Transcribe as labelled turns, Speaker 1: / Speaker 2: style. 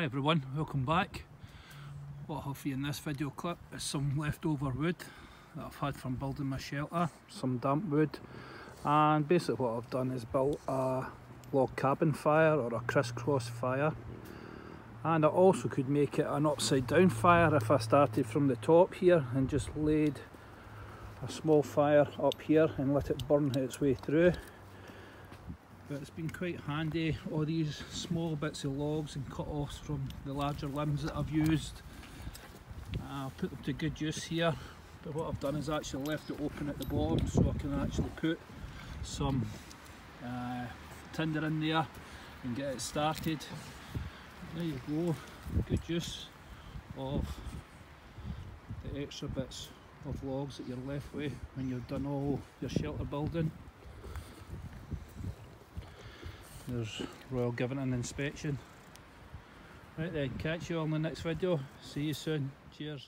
Speaker 1: Hi everyone, welcome back. What I have for you in this video clip is some leftover wood that I've had from building my shelter, some damp wood, and basically what I've done is built a log cabin fire or a crisscross fire, and I also could make it an upside down fire if I started from the top here and just laid a small fire up here and let it burn its way through. But it's been quite handy, all these small bits of logs and cut-offs from the larger limbs that I've used. I'll put them to good use here, but what I've done is actually left it open at the bottom so I can actually put some tinder in there and get it started. There you go, good use of the extra bits of logs that you're left with when you've done all your shelter building. There's Royal giving an inspection. Right then, catch you all in the next video. See you soon. Cheers.